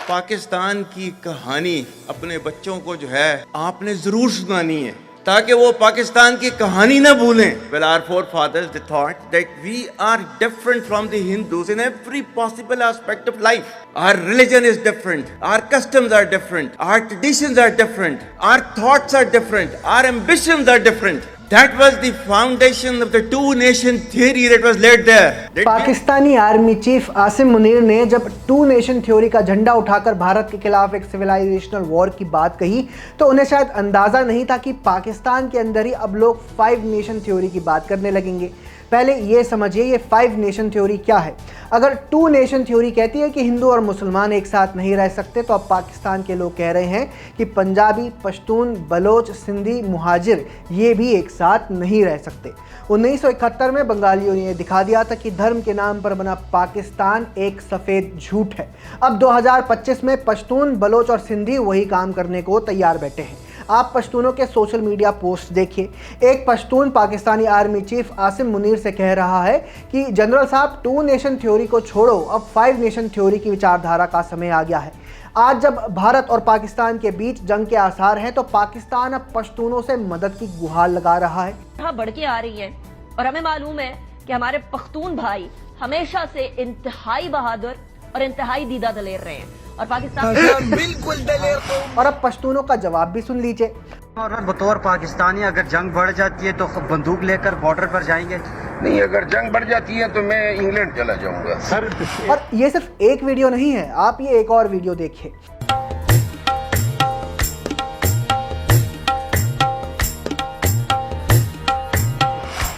पाकिस्तान की कहानी अपने बच्चों को जो है आपने जरूर सुनानी है ताकि वो पाकिस्तान की कहानी ना भूलें. Well, our forefathers they thought that we are different from the Hindus in every possible aspect of life. Our religion is different, our customs are different, our traditions are different, our thoughts are different, our ambitions are different. That was the foundation of the two nation theory that was laid there. Pakistani army chief Asim Munir ने जब to nation theory का झंडा उठाकर भारत के खिलाफ एक civilisational war की बात कही तो उन्हें शायद अंदाज़ा नहीं था कि पाकिस्तान के अंदर ही अब लोग 5 नेशन थ्योरी की बात करने लगेंगे. पहले ये समझिए ये 5 नेशन थ्योरी क्या है. अगर 2 नेशन थ्योरी कहती है कि हिंदू और मुसलमान एक साथ नहीं रह सकते, तो अब पाकिस्तान के लोग कह रहे हैं कि पंजाबी, पश्तून, बलोच, सिंधी, मुहाजिर ये भी एक साथ नहीं रह सकते. 1971 में बंगालियों ने दिखा दिया था कि धर्म के नाम पर बना पाकिस्तान एक सफ़ेद झूठ है. अब 2025 में पश्तून, बलोच और सिंधी वही काम करने को तैयार बैठे हैं. आप पश्तूनों के सोशल मीडिया पोस्ट देखिए. एक पश्तून पाकिस्तानी आर्मी चीफ आसिम मुनीर से कह रहा है कि जनरल साहब 2 नेशन थ्योरी को छोड़ो, अब 5 नेशन थ्योरी की विचारधारा का समय आ गया है. आज जब भारत और पाकिस्तान के बीच जंग के आसार हैं तो पाकिस्तान अब पश्तूनों से मदद की गुहार लगा रहा है. बढ़ के आ रही है और हमें मालूम है कि हमारे पख्तून भाई हमेशा से इंतहाई बहादुर और इंतहाई दीदा दलेर रहे हैं और पाकिस्तान बिल्कुल दलेर. और अब पश्तूनों का जवाब भी सुन लीजिए. और बतौर पाकिस्तानी अगर जंग बढ़ जाती है तो बंदूक लेकर बॉर्डर पर जाएंगे? नहीं, अगर जंग बढ़ जाती है तो मैं इंग्लैंड चला जाऊंगा सर. और ये सिर्फ एक वीडियो नहीं है, आप ये एक और वीडियो देखिए.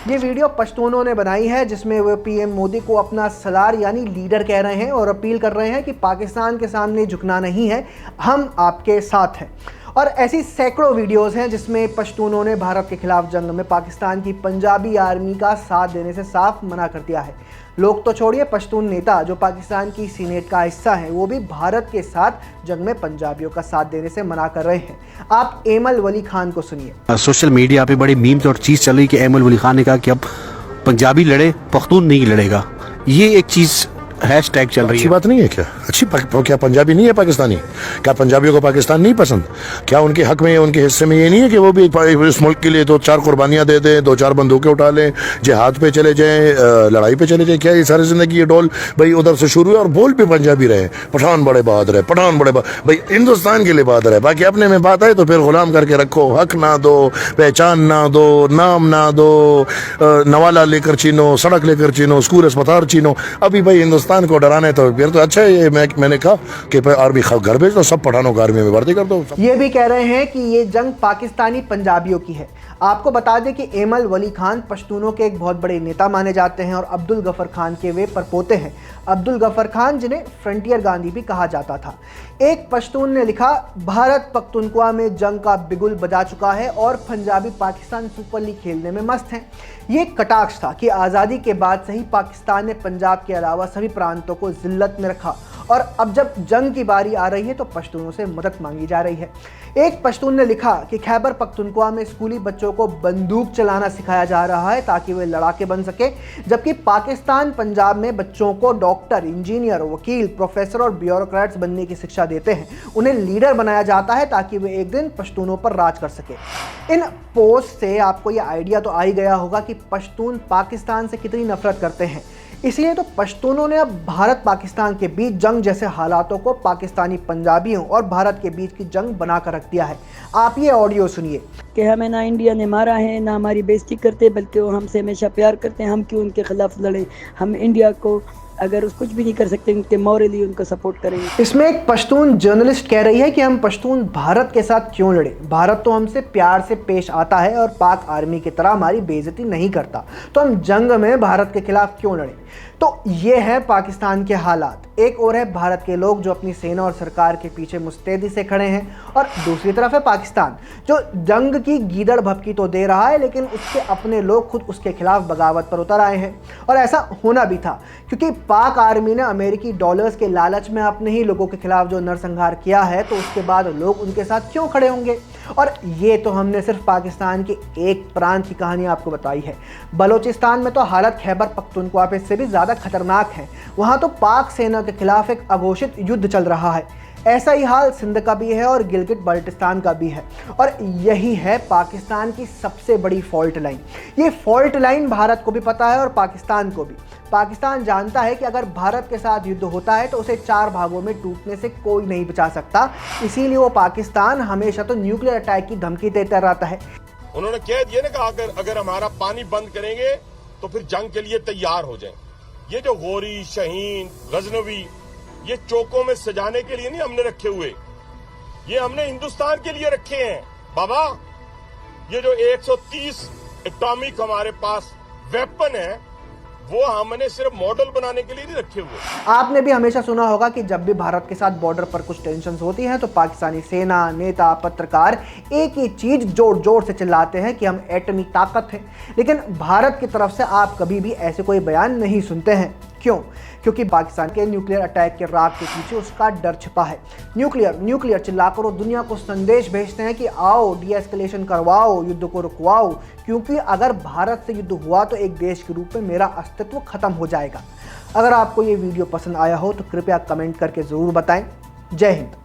ये वीडियो पश्तूनों ने बनाई है जिसमें वे पीएम मोदी को अपना सलार यानी लीडर कह रहे हैं और अपील कर रहे हैं कि पाकिस्तान के सामने झुकना नहीं है, हम आपके साथ हैं. और ऐसी सैकड़ों वीडियोस हैं जिसमें पश्तूनों ने भारत के खिलाफ जंग में पाकिस्तान की पंजाबी आर्मी का साथ देने से साफ मना कर दिया है. लोग तो छोड़िए, पश्तून नेता जो पाकिस्तान की सीनेट का हिस्सा है वो भी भारत के साथ जंग में पंजाबियों का साथ देने से मना कर रहे हैं. आप एमल वली खान को सुनिए. सोशल मीडिया पे बड़ी मीम्स और चीज़ चल रही कि एमल वली खान ने कहा कि अब पंजाबी लड़े, पख्तून नहीं लड़ेगा. ये एक चीज़ हैशटैग चल रही है. अच्छी बात नहीं है क्या? क्या पंजाबी नहीं है पाकिस्तानी? क्या पंजाबियों को पाकिस्तान नहीं पसंद? क्या उनके हक में, उनके हिस्से में ये नहीं है कि वो भी इस मुल्क के लिए 2-4 कुर्बानियां दे दें, 2-4 बंदूकें उठा लें, जिहाद पे चले जाएं, लड़ाई पे चले जाएं? क्या ये सारी जिंदगी ये डोल भाई उधर से शुरू है और बोल भी पंजाबी रहे? पठान बड़े बहादुर है, पठान बड़े भाई हिंदुस्तान के लिए बहादुर है. बाकी अपने में बात है तो फिर गुलाम करके रखो. हक ना दो, पहचान ना दो, नाम ना दो, नवाला लेकर छीनो, सड़क लेकर छीनो, स्कूल अस्पताल छीनो. अभी भाई हिंदुस्तान को डराना है तो फिर तो अच्छा है. ये मैंने कहा कि आर्मी घर भेज दो, सब पठानों को आर्मी में भर्ती कर दो. ये भी कह रहे हैं कि ये जंग पाकिस्तानी पंजाबियों की है. आपको बता दें कि एमल वली खान पश्तूनों के एक बहुत बड़े नेता माने जाते हैं और अब्दुल गफर खान के वे परपोते हैं. अब्दुल गफर खान जिन्हें फ्रंटियर गांधी भी कहा जाता था. एक पश्तून ने लिखा, भारत पख्तूनख्वा में जंग का बिगुल बजा चुका है और पंजाबी पाकिस्तान सुपर लीग खेलने में मस्त हैं. ये कटाक्ष था कि आज़ादी के बाद से ही पाकिस्तान ने पंजाब के अलावा सभी प्रांतों को जिल्लत में रखा और अब जब जंग की बारी आ रही है तो पश्तूनों से मदद मांगी जा रही है. एक पश्तून ने लिखा कि खैबर पख्तूनख्वा में स्कूली बच्चों को बंदूक चलाना सिखाया जा रहा है ताकि वे लड़ाके बन सके, जबकि पाकिस्तान पंजाब में बच्चों को डॉक्टर, इंजीनियर, वकील, प्रोफेसर और ब्यूरोक्रेट्स बनने की शिक्षा देते हैं. उन्हें लीडर बनाया जाता है ताकि वे एक दिन पश्तूनों पर राज कर सके. इन पोस्ट से आपको यह आइडिया तो आ ही गया होगा कि पश्तून पाकिस्तान से कितनी नफरत करते हैं. इसलिए तो पश्तूनों ने अब भारत पाकिस्तान के बीच जंग जैसे हालातों को पाकिस्तानी पंजाबियों और भारत के बीच की जंग बनाकर रख दिया है. आप ये ऑडियो सुनिए. कि हमें ना इंडिया ने मारा है, ना हमारी बेइज्जती करते, बल्कि वो हमसे हमेशा प्यार करते हैं. हम क्यों उनके खिलाफ लड़े? हम इंडिया को अगर उस कुछ भी नहीं कर सकते, उनके मॉरली उनको सपोर्ट करेंगे. इसमें एक पश्तून जर्नलिस्ट कह रही है कि हम पश्तून भारत के साथ क्यों लड़े? भारत तो हमसे प्यार से पेश आता है और पाक आर्मी की तरह हमारी बेइज्जती नहीं करता, तो हम जंग में भारत के खिलाफ क्यों लड़े? तो ये है पाकिस्तान के हालात. एक और है भारत के लोग जो अपनी सेना और सरकार के पीछे मुस्तैदी से खड़े हैं और दूसरी तरफ है पाकिस्तान जो जंग की गीदड़ भभकी तो दे रहा है लेकिन उसके अपने लोग खुद उसके खिलाफ बगावत पर उतर आए हैं. और ऐसा होना भी था क्योंकि पाक आर्मी ने अमेरिकी डॉलर्स के लालच में अपने ही लोगों के खिलाफ जो नरसंहार किया है, तो उसके बाद लोग उनके साथ क्यों खड़े होंगे? और ये तो हमने सिर्फ पाकिस्तान के एक प्रांत की कहानी आपको बताई है. बलोचिस्तान में तो हालत खैबर पख्तूनख्वा से भी ज़्यादा खतरनाक है. वहाँ तो पाक सेना के खिलाफ एक अघोषित युद्ध चल रहा है. ऐसा ही हाल सिंध का भी है और गिलगित बाल्टिस्तान का भी है। और यही है पाकिस्तान की सबसे बड़ी फॉल्ट लाइन। ये फॉल्ट लाइन भारत को भी पता है और पाकिस्तान को भी। पाकिस्तान जानता है कि अगर भारत के साथ युद्ध होता है तो उसे 4 भागों में टूटने से कोई नहीं बचा सकता, इसीलिए वो पाकिस्तान हमेशा तो न्यूक्लियर अटैक की धमकी देता रहता है। उन्होंने कह दिया ना कि अगर हमारा पानी बंद करेंगे तो फिर जंग के लिए तैयार हो जाएं। ये जो गोरी, शाहीन, गजनवी, ये चौकों में सजाने के लिए नहीं हमने रखे हुए, ये हमने हिंदुस्तान के लिए रखे हैं बाबा। ये जो 130 एटॉमिक हमारे पास वेपन है वो हमने सिर्फ मॉडल बनाने के लिए नहीं रखे हुए। आपने भी हमेशा सुना होगा कि जब भी भारत के साथ बॉर्डर पर कुछ टेंशन्स होती हैं तो पाकिस्तानी सेना, नेता, पत्रकार एक ही चीज जोर जोर से चिल्लाते हैं कि हम एटमी ताकत हैं। लेकिन भारत की तरफ से आप कभी भी ऐसे कोई बयान नहीं सुनते हैं। क्यों? क्योंकि पाकिस्तान के न्यूक्लियर अटैक के राग के पीछे उसका डर छिपा है। न्यूक्लियर चिल्लाकर वो दुनिया को संदेश भेजते हैं कि आओ डीएस्केलेशन करवाओ, युद्ध को रुकवाओ, क्योंकि अगर भारत से युद्ध हुआ तो एक देश के रूप में मेरा अस्तित्व खत्म हो जाएगा। अगर आपको ये वीडियो पसंद आया हो तो कृपया कमेंट करके ज़रूर बताएं। जय हिंद।